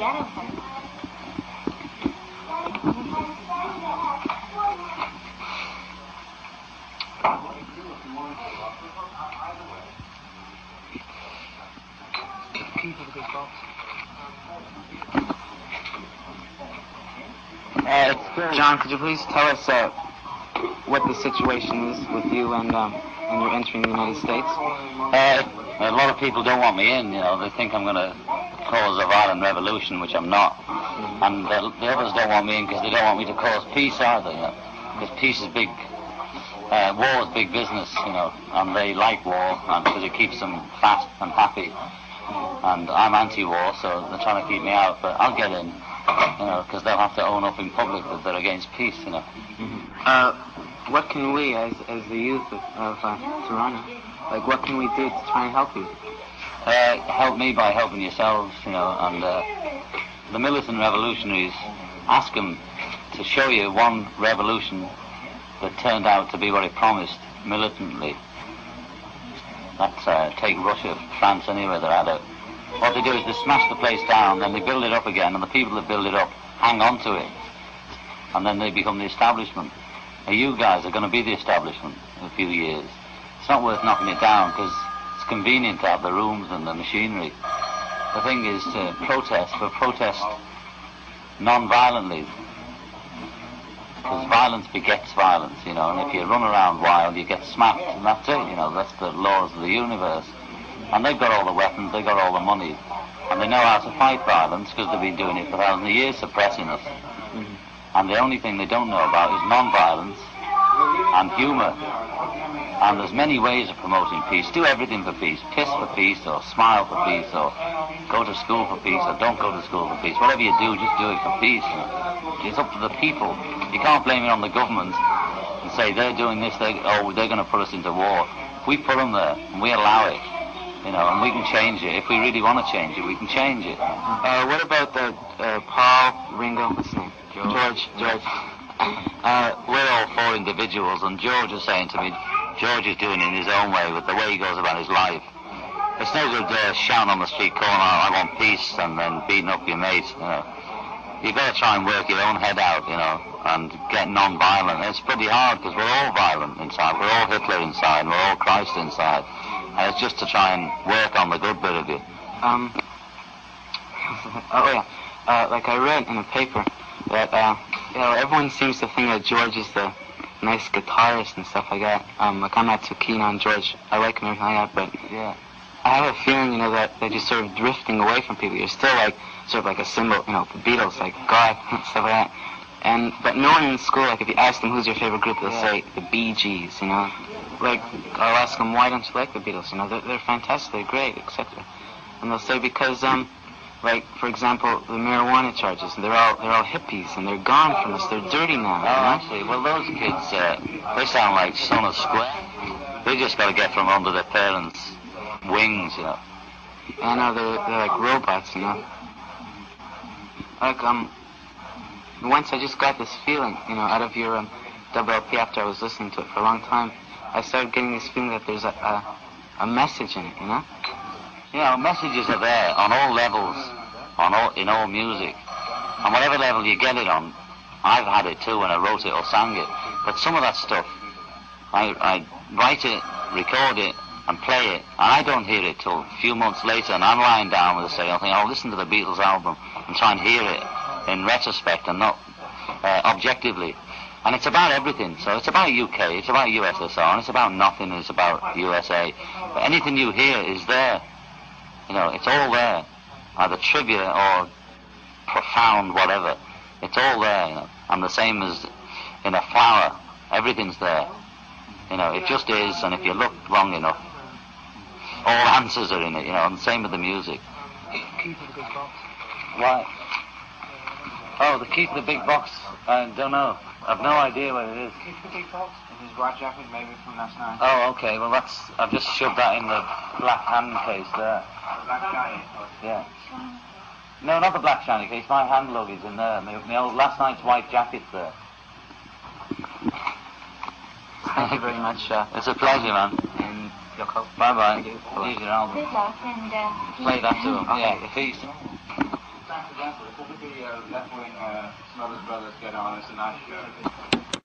get him. John, could you please tell us what the situation is with you and you're entering the United States? A lot of people don't want me in, you know. They think I'm going to cause a violent revolution, which I'm not. And the others don't want me in because they don't want me to cause peace either, you know. Because peace is big, war is big business, you know, and they like war because it keeps them fat and happy. And I'm anti-war, so they're trying to keep me out, but I'll get in, you know, because they'll have to own up in public that they're against peace, you know. What can we, as the youth of Toronto, like, what can we do to try and help you? Help me by helping yourselves, you know, and the militant revolutionaries, ask them to show you one revolution that turned out to be what it promised militantly. That's take Russia, France, anywhere they're at it. What they do is they smash the place down, then they build it up again, and the people that build it up hang on to it, and then they become the establishment. Now you guys are going to be the establishment in a few years. It's not worth knocking it down because it's convenient to have the rooms and the machinery. The thing is to protest, but protest non-violently, because violence begets violence, you know, and if you run around wild you get smacked, and that's it, you know, that's the laws of the universe. And they've got all the weapons, they've got all the money, and they know how to fight violence because they've been doing it for thousands of years, suppressing us. And the only thing they don't know about is non-violence and humour. And there's many ways of promoting peace. Do everything for peace. Piss for peace, or smile for peace, or go to school for peace, or don't go to school for peace. Whatever you do, just do it for peace. You know? It's up to the people. You can't blame it on the government and say they're doing this, they're going to put us into war. If we put them there and we allow it, you know, and we can change it. If we really want to change it, we can change it. What about the Paul, Ringo, what's his name? George. We're all four individuals, and George is saying to me, George is doing it in his own way, with the way he goes about his life. It's no good shouting on the street corner, I want peace, and then beating up your mates, you know. You've got to try and work your own head out, you know, and get non-violent. It's pretty hard, because we're all violent inside. We're all Hitler inside, we're all Christ inside. And it's just to try and work on the good bit of you. Like I read in a paper that, you know, everyone seems to think that George is the nice guitarist and stuff like that. Like, I'm not too keen on George. I like him and everything like that, but yeah, I have a feeling, you know, that they're just sort of drifting away from people. You're still like, sort of like a symbol, you know, the Beatles, like God, and stuff like that. But no one in school, like, if you ask them who's your favorite group, they'll say the Bee Gees, you know. Like, I'll ask them, why don't you like the Beatles? You know, they're fantastic, they're great, etc. And they'll say because, like, for example, the marijuana charges, they're all hippies, and they're gone from us. They're dirty now. Oh, actually, well, those kids, they sound like Son of Square. They just got to get from under their parents' wings, you know. I know, they're like robots, you know. Like, once I just got this feeling, you know, out of your WLP after I was listening to it for a long time, I started getting this feeling that there's a message in it, you know? You know, messages are there on all levels, in all music. On whatever level you get it on, I've had it too when I wrote it or sang it. But some of that stuff, I write it, record it, and play it, and I don't hear it till a few months later, and I'm lying down with a say, I think I'll listen to the Beatles album and try and hear it in retrospect and not objectively. And it's about everything. So it's about UK, it's about USSR, and it's about nothing, it's about USA. But anything you hear is there. You know, it's all there. Either trivia or profound whatever. It's all there, you know. And the same as in a flower. Everything's there. You know, it just is, and if you look long enough, all answers are in it, you know, and the same with the music. Key to the big box. Why? Oh, the key to the big box? I don't know. I've no idea what it is. Key to the big box? His white jacket, maybe from last night. Oh, okay. Well, I've just shoved that in the black hand case there. Black shiny? Yeah. No, not the black shiny case. My hand luggage in there. My old last night's white jacket's there. Thank you very much. It's a pleasure, man. And Yoko. Bye-bye. Thank you. Here's your album. Good luck, and Play that to him. Okay. Yeah, peace. accidental. It's typically left-wing Smothers Brothers get on. It's a nice show.